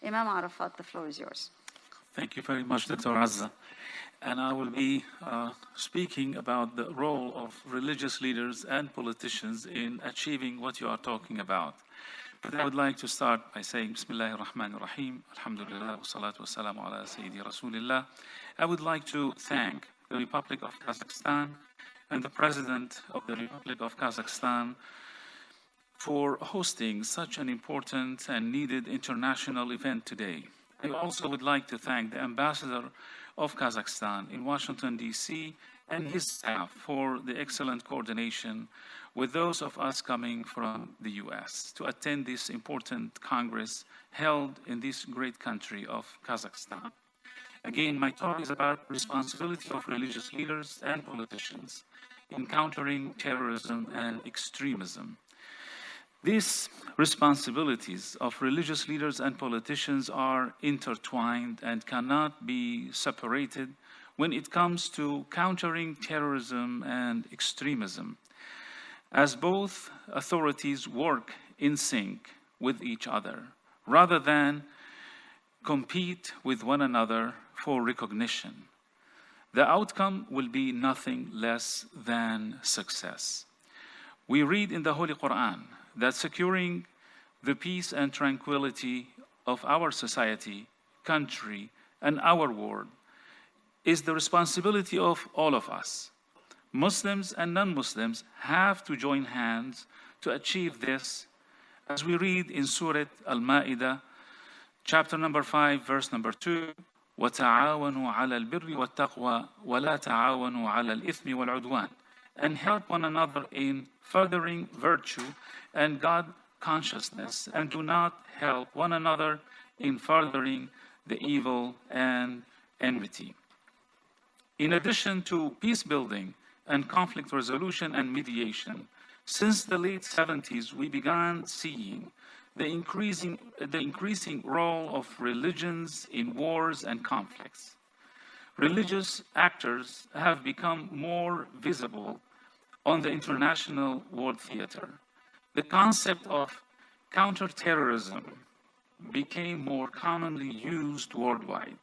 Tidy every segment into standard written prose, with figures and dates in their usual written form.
Imam Arafat, the floor is yours. Thank you very much, Dr. Azza. And I will be speaking about the role of religious leaders and politicians in achieving what you are talking about. But I would like to start by saying, Bismillahir Rahmanir Rahim, Alhamdulillah, wa salatu wa salamu ala Sayyidi Rasulillah. I would like to thank the Republic of Kazakhstan and the President of the Republic of Kazakhstan for hosting such an important and needed international event today. I also would like to thank the Ambassador of Kazakhstan in Washington, D.C., and his staff for the excellent coordination with those of us coming from the U.S. to attend this important Congress held in this great country of Kazakhstan. Again, my talk is about responsibility of religious leaders and politicians in countering terrorism and extremism. These responsibilities of religious leaders and politicians are intertwined and cannot be separated when it comes to countering terrorism and extremism, as both authorities work in sync with each other, rather than compete with one another for recognition. The outcome will be nothing less than success. We read in the Holy Quran that securing the peace and tranquility of our society, country, and our world is the responsibility of all of us. Muslims and non-Muslims have to join hands to achieve this, as we read in Surah Al-Ma'idah, chapter number 5, verse number 2, وَتَعَاوَنُوا عَلَى الْبِرِّ وَالتَّقْوَى وَلَا تَعَاوَنُوا عَلَى الْإِثْمِ وَالْعُدْوَانِ, and help one another in furthering virtue and God consciousness, and do not help one another in furthering the evil and enmity. In addition to peace building and conflict resolution and mediation, since the late 70s, we began seeing the increasing role of religions in wars and conflicts. Religious actors have become more visible on the international world theater. The concept of counterterrorism became more commonly used worldwide.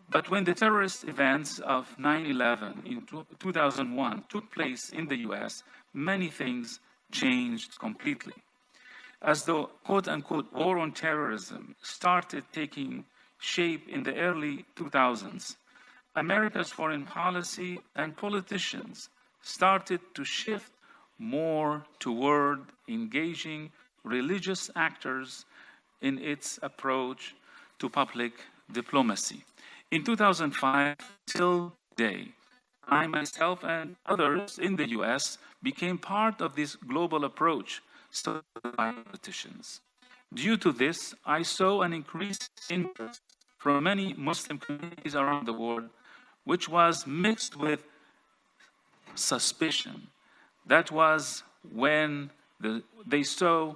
But when the terrorist events of 9/11 in 2001 took place in the US, many things changed completely. As the quote-unquote war on terrorism started taking shape in the early 2000s, America's foreign policy and politicians started to shift more toward engaging religious actors in its approach to public diplomacy. In 2005 till today, I myself and others in the US became part of this global approach started by politicians. Due to this, I saw an increased interest from many Muslim communities around the world, which was mixed with suspicion. That was when they saw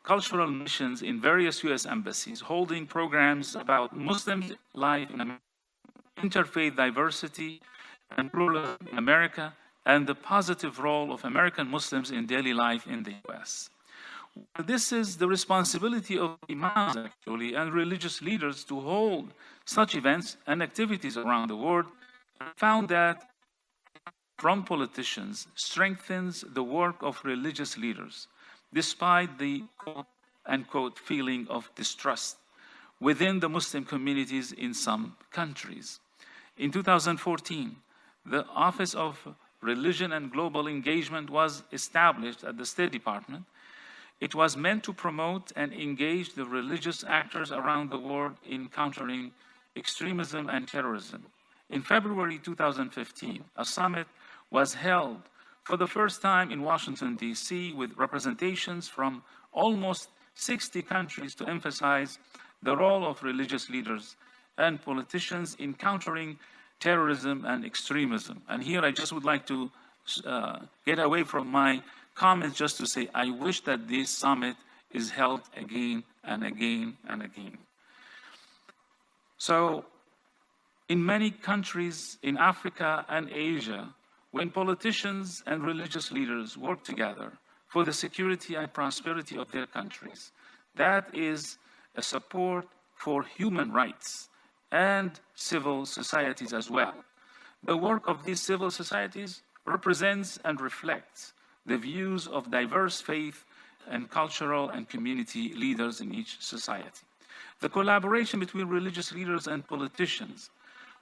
cultural missions in various US embassies holding programs about Muslim life in America, interfaith diversity and pluralism in America, and the positive role of American Muslims in daily life in the US. This is the responsibility of imams, actually, and religious leaders to hold such events and activities around the world. I found that from politicians strengthens the work of religious leaders, despite the quote-unquote feeling of distrust within the Muslim communities in some countries. In 2014, the Office of Religion and Global Engagement was established at the State Department. It was meant to promote and engage the religious actors around the world in countering extremism and terrorism. In February 2015, a summit was held for the first time in Washington, D.C., with representations from almost 60 countries to emphasize the role of religious leaders and politicians in countering terrorism and extremism. And here I just would like to get away from my comments just to say I wish that this summit is held again and again and again. So, in many countries in Africa and Asia, when politicians and religious leaders work together for the security and prosperity of their countries, that is a support for human rights and civil societies as well. The work of these civil societies represents and reflects the views of diverse faith and cultural and community leaders in each society. The collaboration between religious leaders and politicians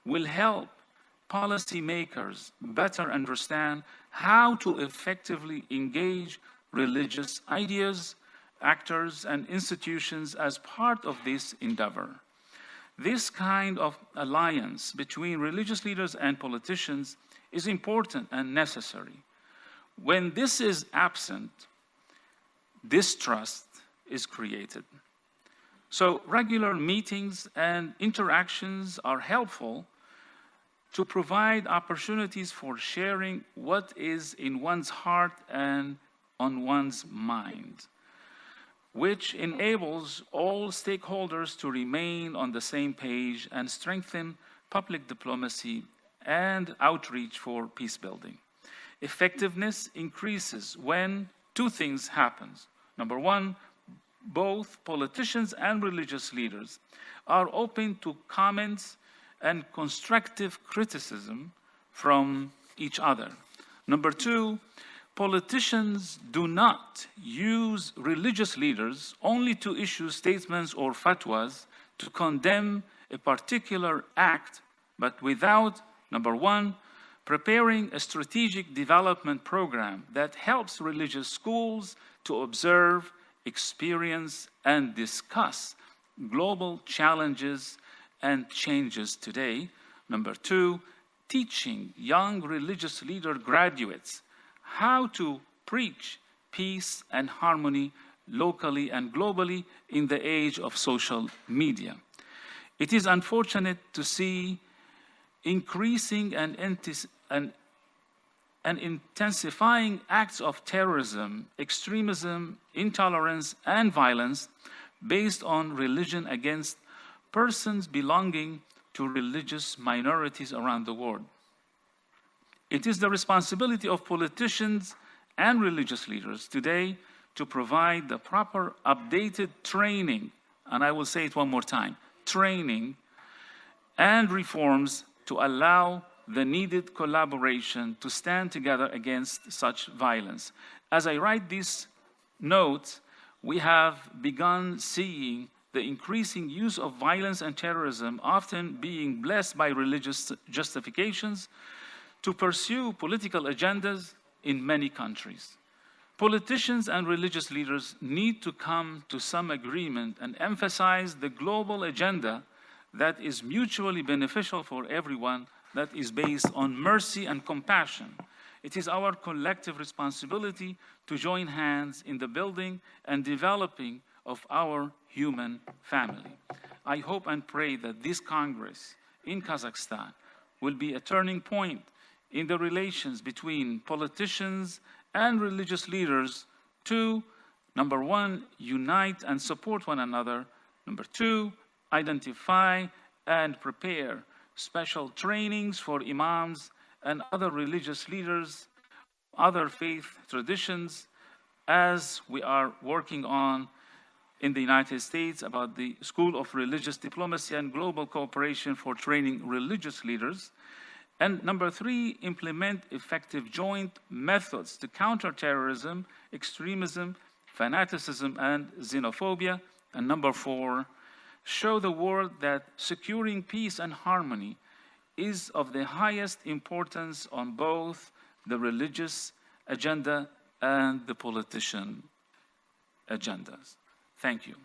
will help policymakers better understand how to effectively engage religious ideas, actors, and institutions as part of this endeavor. This kind of alliance between religious leaders and politicians is important and necessary. When this is absent, distrust is created. So regular meetings and interactions are helpful to provide opportunities for sharing what is in one's heart and on one's mind, which enables all stakeholders to remain on the same page and strengthen public diplomacy and outreach for peace building. Effectiveness increases when two things happen. Number one, both politicians and religious leaders are open to comments and constructive criticism from each other. Number two, politicians do not use religious leaders only to issue statements or fatwas to condemn a particular act, but without, number one, preparing a strategic development program that helps religious schools to observe, experience, and discuss global challenges and changes today. Number two, teaching young religious leader graduates how to preach peace and harmony locally and globally in the age of social media. It is unfortunate to see increasing and intensifying acts of terrorism, extremism, intolerance, and violence based on religion against persons belonging to religious minorities around the world. It is the responsibility of politicians and religious leaders today to provide the proper updated training, and I will say it one more time, training and reforms to allow the needed collaboration to stand together against such violence. As I write this note, we have begun seeing the increasing use of violence and terrorism often being blessed by religious justifications to pursue political agendas in many countries. Politicians and religious leaders need to come to some agreement and emphasize the global agenda that is mutually beneficial for everyone, that is based on mercy and compassion. It is our collective responsibility to join hands in the building and developing of our human family. I hope and pray that this Congress in Kazakhstan will be a turning point in the relations between politicians and religious leaders to, number one, unite and support one another. Number two, identify and prepare special trainings for imams and other religious leaders, other faith traditions, as we are working on in the United States about the School of Religious Diplomacy and Global Cooperation for training religious leaders. And number three, implement effective joint methods to counter terrorism, extremism, fanaticism, and xenophobia. And number four, show the world that securing peace and harmony is of the highest importance on both the religious agenda and the politician agendas. Thank you.